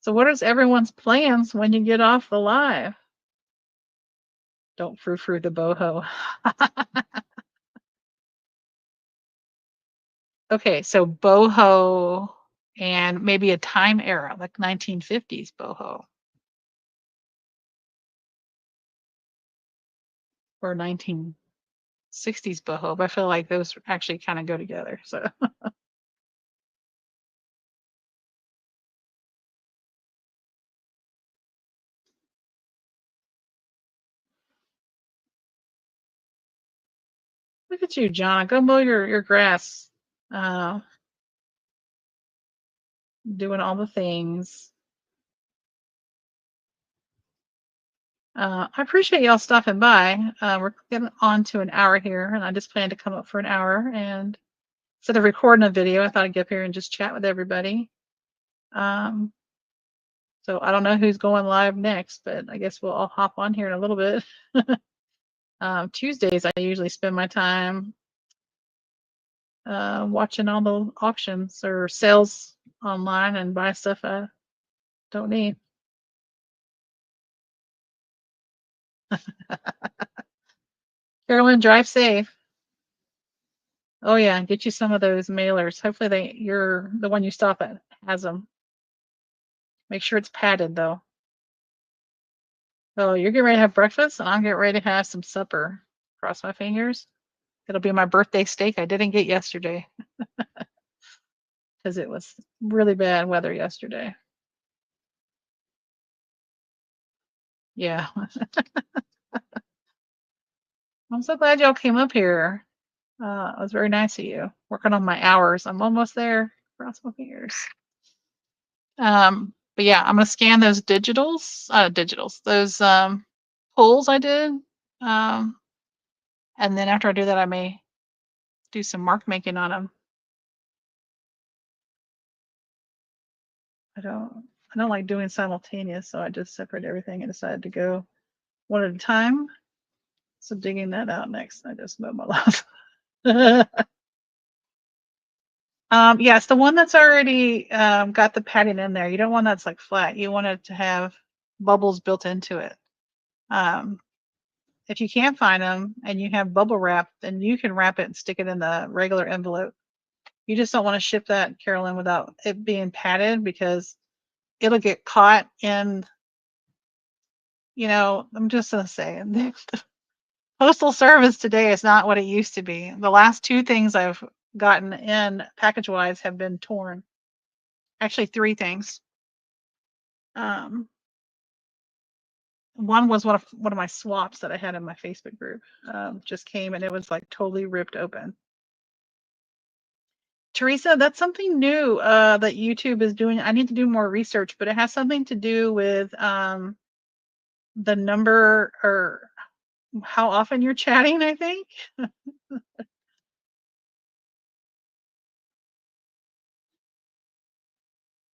so what is everyone's plans when you get off the live? Don't frou-frou the boho. Okay, so boho and maybe a time era, like 1950s boho or 1960s boho, but I feel like those actually kind of go together. So look at you, John. Go mow your grass. Uh, doing all the things. I appreciate y'all stopping by. We're getting on to an hour here, and I just planned to come up for an hour. And instead of recording a video, I thought I'd get up here and just chat with everybody. Um, so I don't know who's going live next, but I guess we'll all hop on here in a little bit. Tuesdays, I usually spend my time watching all the auctions or sales online and buy stuff I don't need. Carolyn, drive safe. Oh yeah, get you some of those mailers. Hopefully you're the one you stop at has them. Make sure it's padded though. Oh, you're getting ready to have breakfast, and I'm getting ready to have some supper. Cross my fingers. It'll be my birthday steak I didn't get yesterday because it was really bad weather yesterday. Yeah. I'm so glad y'all came up here. It was very nice of you. Working on my hours. I'm almost there. Cross my fingers. But yeah, I'm gonna scan those those pulls I did. And then after I do that, I may do some mark making on them. I don't like doing simultaneous, so I just separate everything and decided to go one at a time. So digging that out next, I just mowed my lawn. Yes, the one that's already got the padding in there. You don't want that's like flat. You want it to have bubbles built into it. If you can't find them and you have bubble wrap, then you can wrap it and stick it in the regular envelope. You just don't want to ship that, Carolyn, without it being padded because it'll get caught in, I'm just going to say, the postal service today is not what it used to be. The last two things I've gotten in package-wise have been torn. Actually, three things. One was one of my swaps that I had in my Facebook group. Just came and it was like totally ripped open. Teresa, that's something new that YouTube is doing. I need to do more research, but it has something to do with the number or how often you're chatting, I think.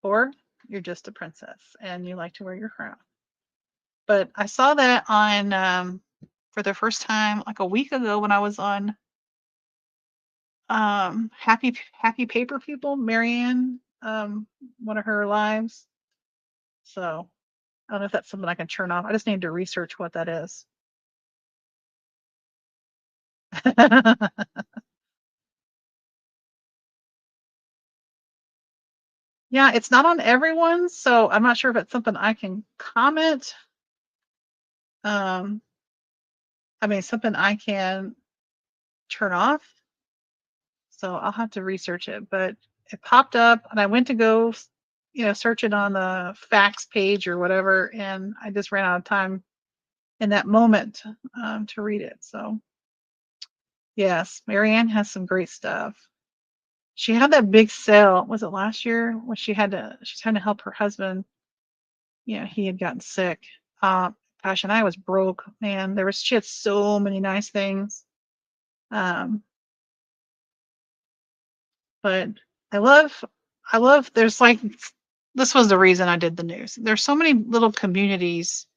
Or you're just a princess and you like to wear your crown. But I saw that on for the first time like a week ago when I was on Happy Paper People, Marianne, one of her lives. So I don't know if that's something I can turn off. I just need to research what that is. Yeah, it's not on everyone's, so I'm not sure if it's something I can comment. Something I can turn off. So I'll have to research it, but it popped up and I went to go, search it on the facts page or whatever, and I just ran out of time in that moment to read it. So yes, Marianne has some great stuff. She had that big sale. Was it last year when she's trying to help her husband? He had gotten sick. Gosh, and I was broke, man. She had so many nice things. But I love, there's like, this was the reason I did the news. There's so many little communities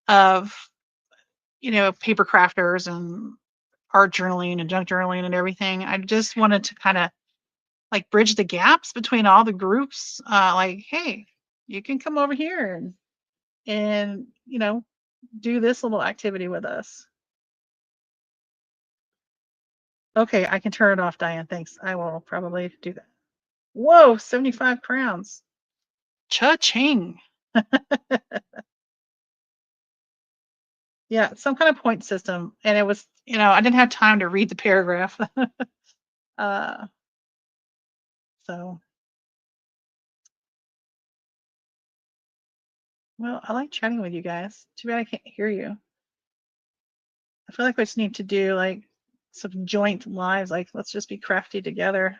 of, paper crafters and art journaling and junk journaling and everything. I just wanted to kind of like bridge the gaps between all the groups. Like, hey, you can come over here and do this little activity with us. Okay, I can turn it off, Diane. Thanks. I will probably do that. Whoa, 75 crowns. Cha-ching. Yeah, some kind of point system. And it was, I didn't have time to read the paragraph. uh, so, well, I like chatting with you guys. Too bad I can't hear you. I feel like we just need to do like some joint lives. Like, let's just be crafty together.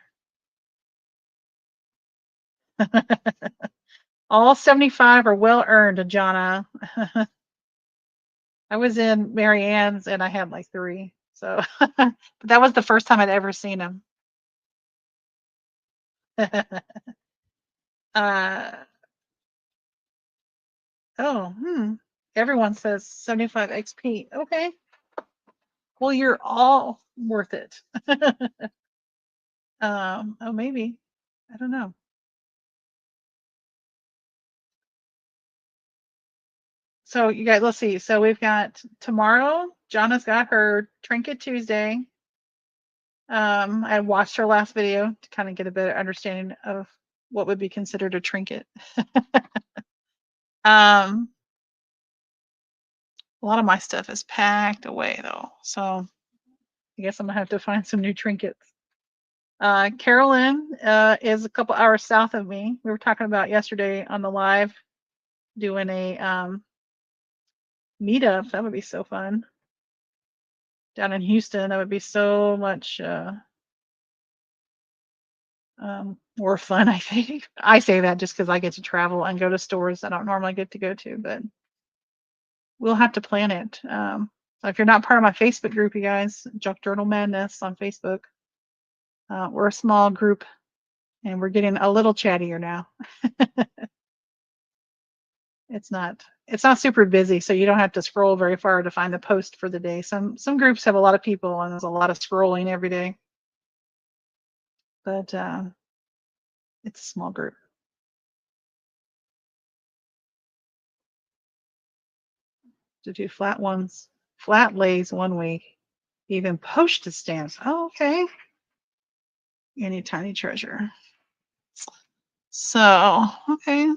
All 75 are well earned, Jana. I was in Marianne's and I had like 3. So, but that was the first time I'd ever seen them. uh, oh, everyone says 75 XP. Okay. Well, you're all worth it. Oh, maybe. I don't know. So you guys, let's see. So we've got tomorrow, Jana's got her Trinket Tuesday. I watched her last video to kind of get a better understanding of what would be considered a trinket. A lot of my stuff is packed away though, so I guess I'm gonna have to find some new trinkets. Carolyn is a couple hours south of me. We were talking about yesterday on the live doing a meetup. That would be so fun. Down in Houston, that would be so much more fun, I think. I say that just because I get to travel and go to stores I don't normally get to go to, but we'll have to plan it. So if you're not part of my Facebook group, you guys, Junk Journal Madness on Facebook, we're a small group and we're getting a little chattier now. It's not super busy, so you don't have to scroll very far to find the post for the day. Some groups have a lot of people and there's a lot of scrolling every day, but it's a small group. To do flat ones, flat lays 1 week, even postage stamps. Oh, okay. Any tiny treasure. So, okay.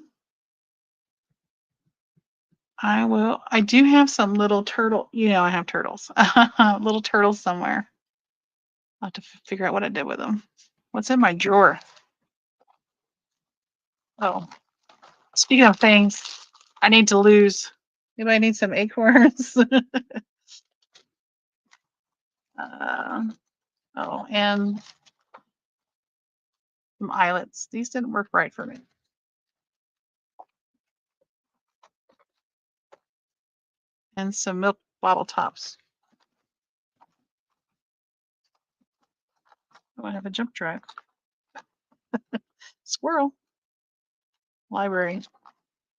I do have some little turtle, I have turtles. Little turtles somewhere. I'll have to figure out what I did with them. What's in my drawer? Oh, speaking of things I need to lose. Anybody need some acorns? Oh, and some eyelets. These didn't work right for me. And some milk bottle tops. Oh, I have a jump drive. Squirrel. Library.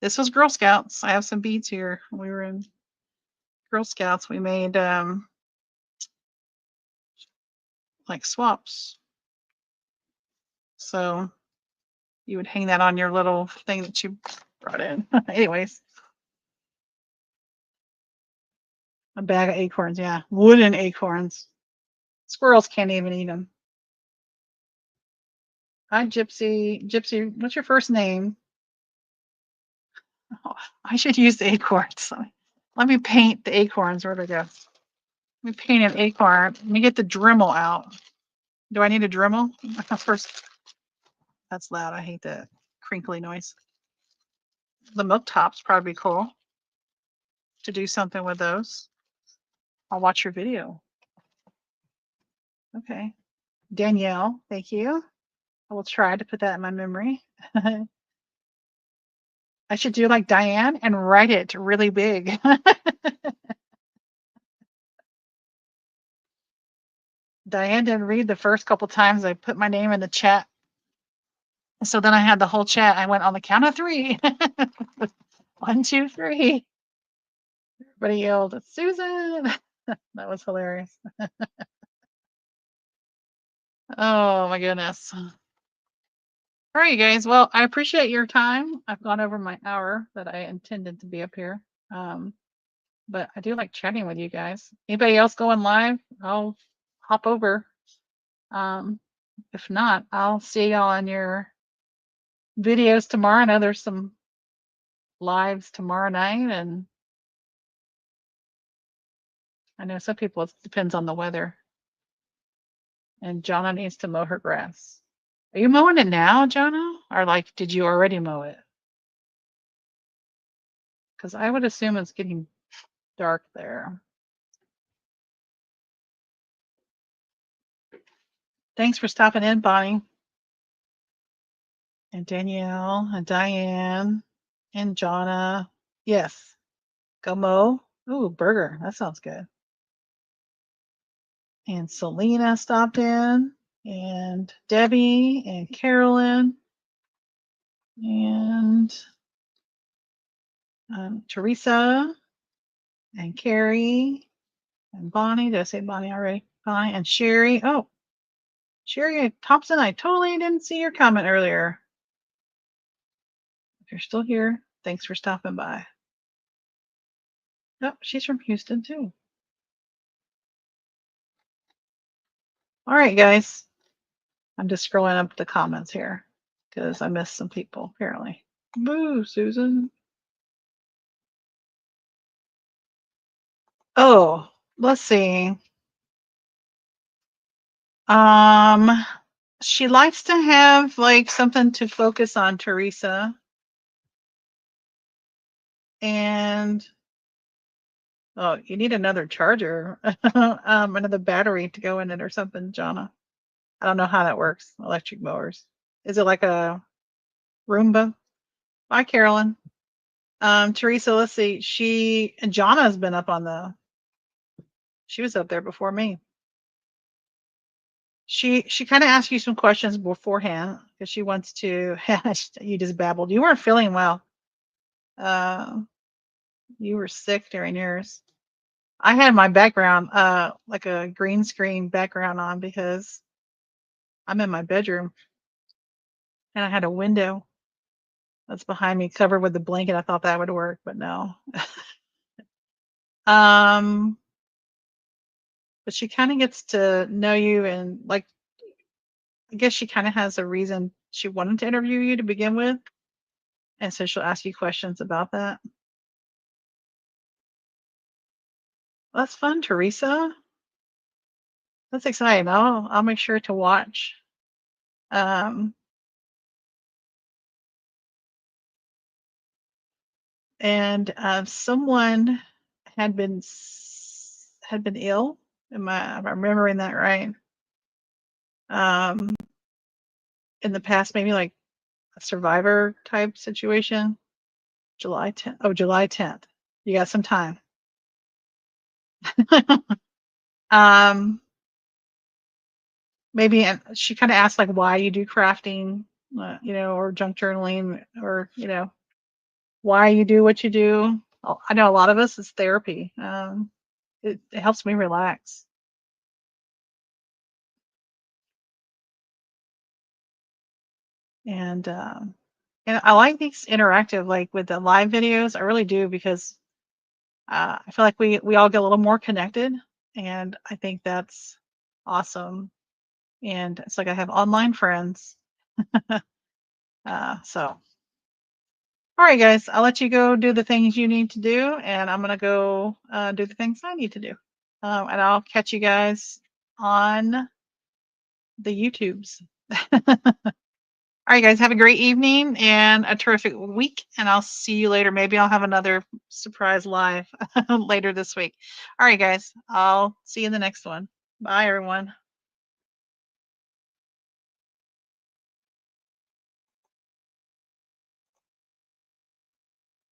This was Girl Scouts. I have some beads here. We were in Girl Scouts. We made like swaps. So you would hang that on your little thing that you brought in. Anyways. A bag of acorns, yeah. Wooden acorns. Squirrels can't even eat them. Hi, Gypsy. Gypsy, what's your first name? Oh, I should use the acorns. Let me paint the acorns. Where'd they go? Let me paint an acorn. Let me get the Dremel out. Do I need a Dremel? First, that's loud. I hate that crinkly noise. The milk tops probably be cool to do something with those. I'll watch your video. Okay. Danielle, thank you. I will try to put that in my memory. I should do like Diane and write it really big. Diane didn't read the first couple times I put my name in the chat. So then I had the whole chat. I went on the count of 3. 1, 2, 3. Everybody yelled, Susan. That was hilarious. Oh my goodness. All right, you guys. Well, I appreciate your time. I've gone over my hour that I intended to be up here. Um, but I do like chatting with you guys. Anybody else going live? I'll hop over. Um, if not, I'll see y'all on your videos tomorrow. I know there's some lives tomorrow night, and I know some people it depends on the weather. And Jonna needs to mow her grass. Are you mowing it now, Jonna? Or like, did you already mow it? Because I would assume it's getting dark there. Thanks for stopping in, Bonnie. And Danielle and Diane and Jonna. Yes. Go mow. Ooh, burger. That sounds good. And Selena stopped in. And Debbie and Carolyn. And Teresa and Carrie and Bonnie. Did I say Bonnie already? Bonnie and Sherry. Oh, Sherry Thompson, I totally didn't see your comment earlier. If you're still here, thanks for stopping by. Oh, she's from Houston too. All right, guys. I'm just scrolling up the comments here because I missed some people apparently. Boo, Susan. Oh, let's see. She likes to have like something to focus on, Teresa. And oh, you need another charger, another battery to go in it or something, Jonna. I don't know how that works. Electric mowers. Is it like a Roomba? Bye, Carolyn. Teresa, let's see. Jonna's been up on she was up there before me. She kind of asked you some questions beforehand because she wants to. You just babbled. You weren't feeling well. You were sick during yours. I had my background, like a green screen background on because I'm in my bedroom and I had a window that's behind me covered with a blanket. I thought that would work, but no. But she kind of gets to know you and like, I guess she kind of has a reason she wanted to interview you to begin with. And so she'll ask you questions about that. That's fun, Teresa. That's exciting. I'll make sure to watch. And someone had been ill. Am I remembering that right? In the past, maybe like a survivor type situation. July 10th. Oh, July 10th. You got some time. Maybe, and she kind of asked like why you do crafting, or junk journaling, or why you do what you do. I know a lot of us it's therapy. It helps me relax. And I like these interactive, like with the live videos. I really do because I feel like we all get a little more connected, and I think that's awesome. And it's like I have online friends. So, all right, guys, I'll let you go do the things you need to do, and I'm gonna go do the things I need to do. And I'll catch you guys on the YouTubes. All right, guys, have a great evening and a terrific week, and I'll see you later. Maybe I'll have another surprise live later this week. All right, guys, I'll see you in the next one. Bye, everyone.